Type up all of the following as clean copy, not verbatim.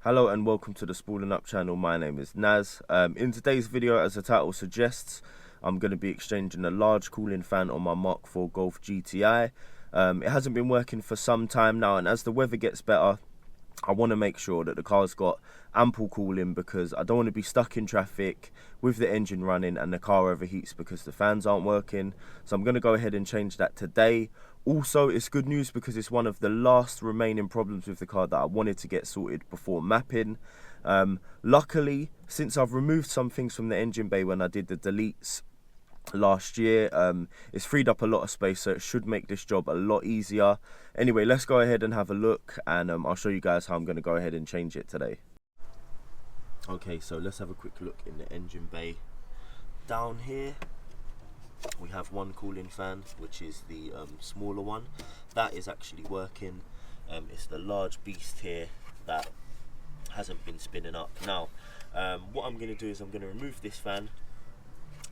Hello and welcome to the Spooling Up channel. My name is Naz. In today's video, as the title suggests, I'm going to be exchanging a large cooling fan on my MK4 Golf GTI. It hasn't been working for some time now, and as the weather gets better, I want to make sure that the car's got ample cooling because I don't want to be stuck in traffic with the engine running and the car overheats because the fans aren't working. So I'm going to go ahead and change that today. Also, it's good news because it's one of the last remaining problems with the car that I wanted to get sorted before mapping. Luckily, since I've removed some things from the engine bay when I did the deletes last year, it's freed up a lot of space, so it should make this job a lot easier. Anyway, let's go ahead and have a look, and I'll show you guys how I'm going to go ahead and change it today. Okay, so let's have a quick look in the engine bay. Down here we have one cooling fan, which is the smaller one. That is actually working. It's the large beast here that hasn't been spinning up. Now what I'm going to do is I'm going to remove this fan,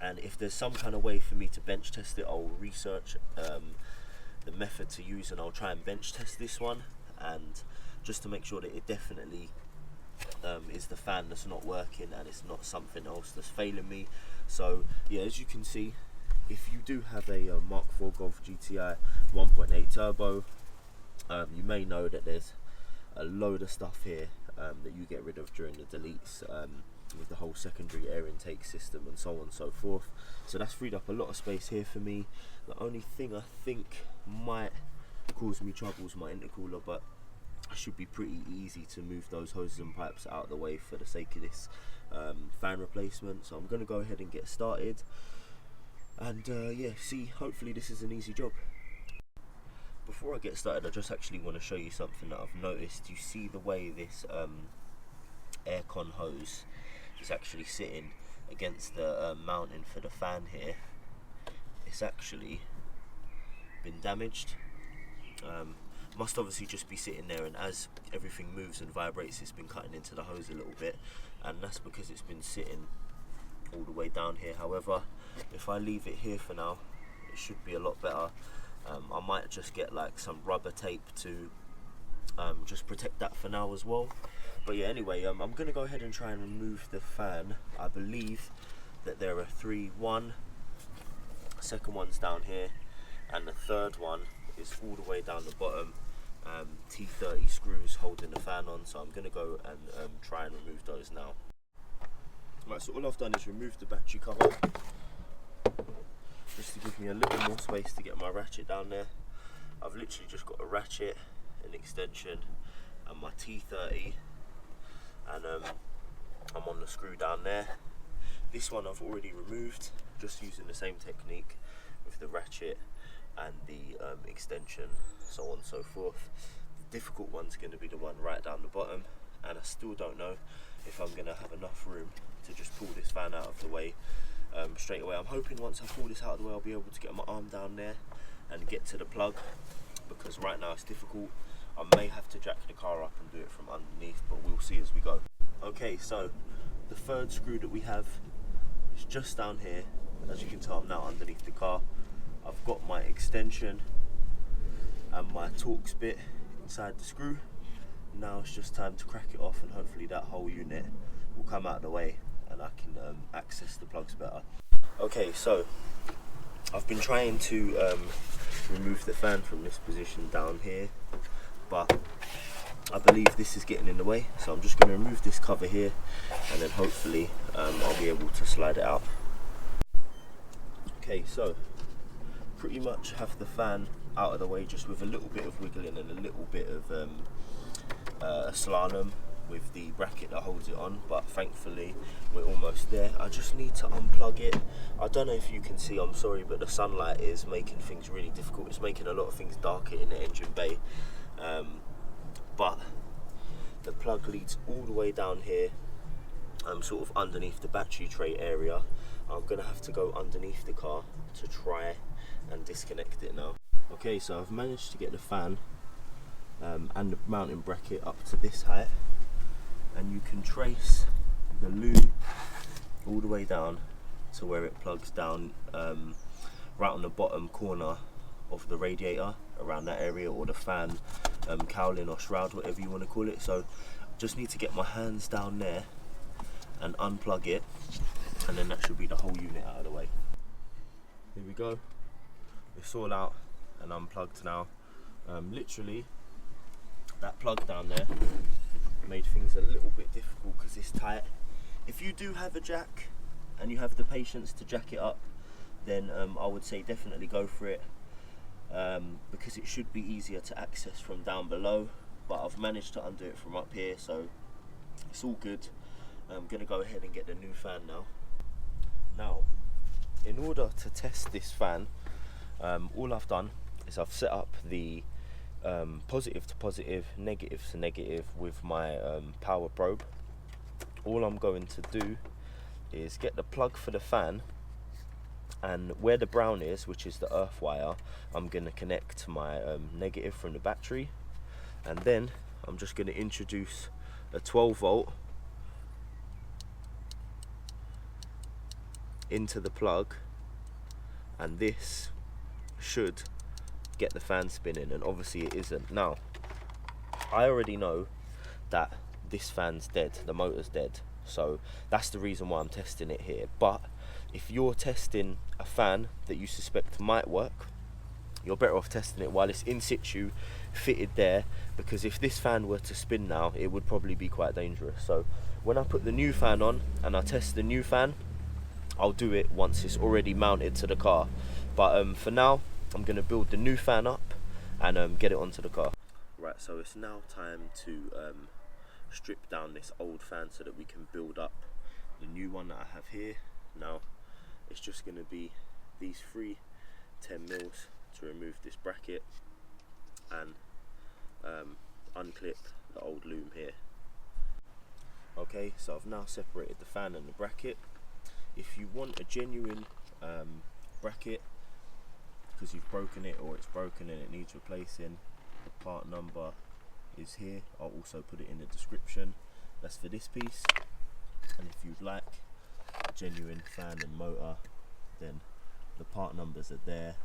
and if there's some kind of way for me to bench test it, I'll research the method to use, and I'll try and bench test this one, and just to make sure that it definitely is the fan that's not working and it's not something else that's failing me. So yeah, as you can see, if you do have a MK4 Golf GTI 1.8 turbo, you may know that there's a load of stuff here that you get rid of during the deletes, with the whole secondary air intake system and so on and so forth. So that's freed up a lot of space here for me. The only thing I think might cause me trouble is my intercooler, but it should be pretty easy to move those hoses and pipes out of the way for the sake of this fan replacement. So I'm going to go ahead and get started, and yeah, hopefully this is an easy job. Before I get started, I just actually want to show you something that I've noticed. You see the way this aircon hose is actually sitting against the mounting for the fan here. It's actually been damaged. Must obviously just be sitting there, and as everything moves and vibrates, it's been cutting into the hose a little bit, and that's because it's been sitting all the way down here. However, if I leave it here for now, it should be a lot better. I might just get like some rubber tape to just protect that for now as well. But yeah, anyway, I'm going to go ahead and try and remove the fan. I believe that there are three. One, second one's down here, and the third one is all the way down the bottom. T30 screws holding the fan on, so I'm going to go and try and remove those now. Right, so all I've done is remove the battery cover, just to give me a little more space to get my ratchet down there. I've literally just got a ratchet, an extension, and my T30, and I'm on the screw down there. This one I've already removed, just using the same technique with the ratchet and the extension, so on and so forth. The difficult one's going to be the one right down the bottom, and I still don't know if I'm going to have enough room to just pull this fan out of the way straight away. I'm hoping once I pull this out of the way, I'll be able to get my arm down there and get to the plug, because right now it's difficult. I may have to jack the car up and do it from underneath, but we'll see as we go. Okay, so the third screw that we have is just down here. As you can tell, I'm now underneath the car. I've got my extension and my Torx bit inside the screw. Now it's just time to crack it off, and hopefully that whole unit will come out of the way and I can access the plugs better. Okay, so I've been trying to remove the fan from this position down here, but I believe this is getting in the way, so I'm just going to remove this cover here, and then hopefully I'll be able to slide it out. Okay, so pretty much have the fan out of the way, just with a little bit of wiggling and a little bit of slalom with the bracket that holds it on, but thankfully we're almost there. I just need to unplug it. I don't know if you can see, I'm sorry, but the sunlight is making things really difficult. It's making a lot of things darker in the engine bay, but the plug leads all the way down here, sort of underneath the battery tray area. I'm gonna have to go underneath the car to try and disconnect it now. Okay, so I've managed to get the fan and the mounting bracket up to this height, and you can trace the loop all the way down to where it plugs down, right on the bottom corner of the radiator, around that area, or the fan cowling or shroud, whatever you want to call it. So Just need to get my hands down there and unplug it, and then that should be the whole unit out of the way. Here we go. It's all out and unplugged now. Literally, that plug down there made things a little bit difficult because it's tight. If you do have a jack and you have the patience to jack it up, then I would say definitely go for it, because it should be easier to access from down below, but I've managed to undo it from up here, so it's all good. I'm gonna go ahead and get the new fan now. Now, in order to test this fan, all I've done is I've set up the positive to positive, negative to negative with my power probe. All I'm going to do is get the plug for the fan, and where the brown is, which is the earth wire, I'm going to connect my negative from the battery, and then I'm just going to introduce a 12 volt into the plug, and this should get the fan spinning, and obviously it isn't. Now, I already know that this fan's dead, the motor's dead, so that's the reason why I'm testing it here. But if you're testing a fan that you suspect might work, you're better off testing it while it's in situ, fitted there, because if this fan were to spin now, it would probably be quite dangerous. So when I put the new fan on and I test the new fan, I'll do it once it's already mounted to the car. But for now, I'm going to build the new fan up and get it onto the car. Right, so it's now time to strip down this old fan so that we can build up the new one that I have here. Now, it's just going to be these 3 10mm to remove this bracket and unclip the old loom here. Okay, so I've now separated the fan and the bracket. If you want a genuine bracket, because you've broken it or it's broken and it needs replacing, the part number is here. I'll also put it in the description. That's for this piece. And if you'd like a genuine fan and motor, then the part numbers are there,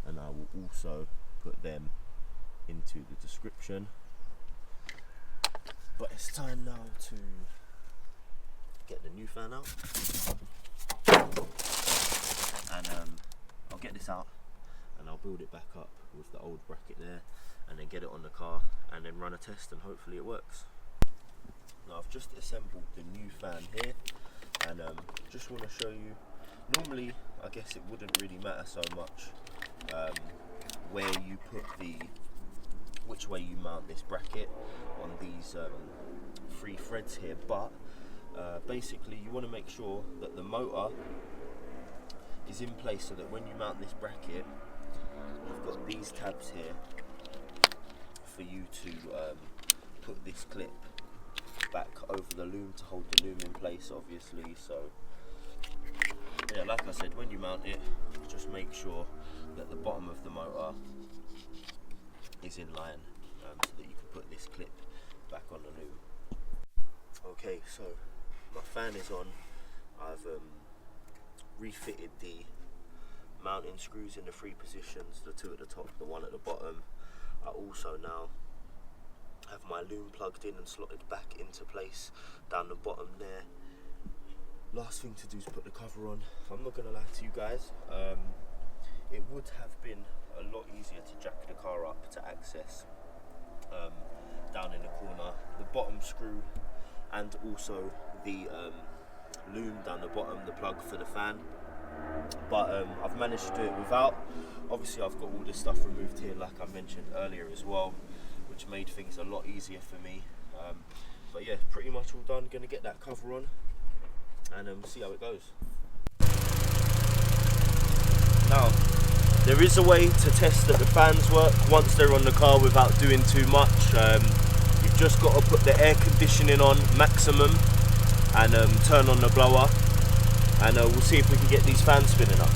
and I will also put them into the description. But it's time now to get the new fan out, and I'll get this out and I'll build it back up with the old bracket there, and then get it on the car and then run a test, and hopefully it works. Now, I've just assembled the new fan here, and just want to show you. Normally, I guess it wouldn't really matter so much where you put which way you mount this bracket on these 3 threads here, but basically you want to make sure that the motor is in place so that when you mount this bracket, you've got these tabs here for you to put this clip back over the loom to hold the loom in place, obviously. So yeah, like I said, when you mount it, just make sure that the bottom of the motor is in line, so that you can put this clip back on the loom. Okay, so my fan is on. I've refitted the mounting screws in the 3 positions, the 2 at the top, the 1 at the bottom. I also now have my loom plugged in and slotted back into place down the bottom there. Last thing to do is put the cover on. I'm not going to lie to you guys, it would have been a lot easier to jack the car up to access down in the corner the bottom screw, and also the loom down the bottom, the plug for the fan. But I've managed to do it without. Obviously I've got all this stuff removed here, like I mentioned earlier as well, which made things a lot easier for me. But yeah, pretty much all done. Gonna get that cover on and see how it goes. Now, there is a way to test that the fans work once they're on the car without doing too much. You've just got to put the air conditioning on maximum and turn on the blower, and we'll see if we can get these fans spinning up.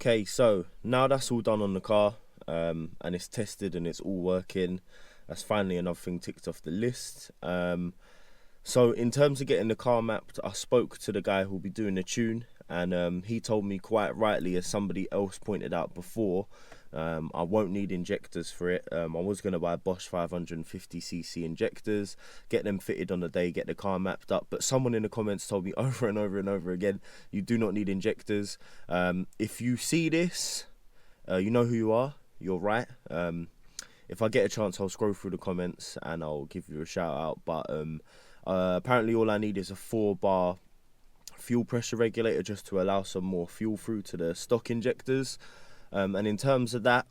Okay, so now that's all done on the car, and it's tested and it's all working. That's finally another thing ticked off the list. So in terms of getting the car mapped, I spoke to the guy who'll be doing the tune, and he told me quite rightly, as somebody else pointed out before, I won't need injectors for it. I was going to buy Bosch 550cc injectors, get them fitted on the day, get the car mapped up, but someone in the comments told me over and over and over again, you do not need injectors. If you see this, you know who you are, you're right. If I get a chance, I'll scroll through the comments and I'll give you a shout out, but apparently all I need is a 4-bar fuel pressure regulator just to allow some more fuel through to the stock injectors. And in terms of that,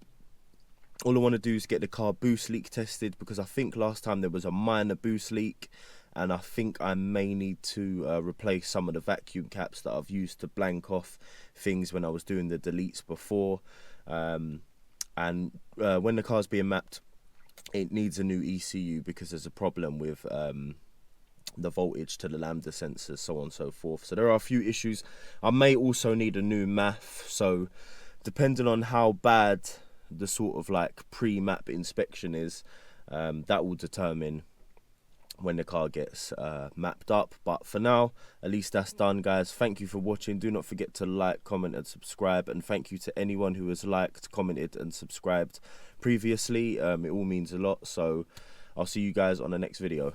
all I want to do is get the car boost leak tested, because I think last time there was a minor boost leak, and I think I may need to replace some of the vacuum caps that I've used to blank off things when I was doing the deletes before. And when the car's being mapped, it needs a new ECU because there's a problem with the voltage to the lambda sensors, so on and so forth. So there are a few issues. I may also need a new MAF, so depending on how bad the sort of like pre-map inspection is, that will determine when the car gets mapped up. But for now, at least that's done, guys. Thank you for watching. Do not forget to like, comment and subscribe, and thank you to anyone who has liked, commented and subscribed previously. It all means a lot. So I'll see you guys on the next video.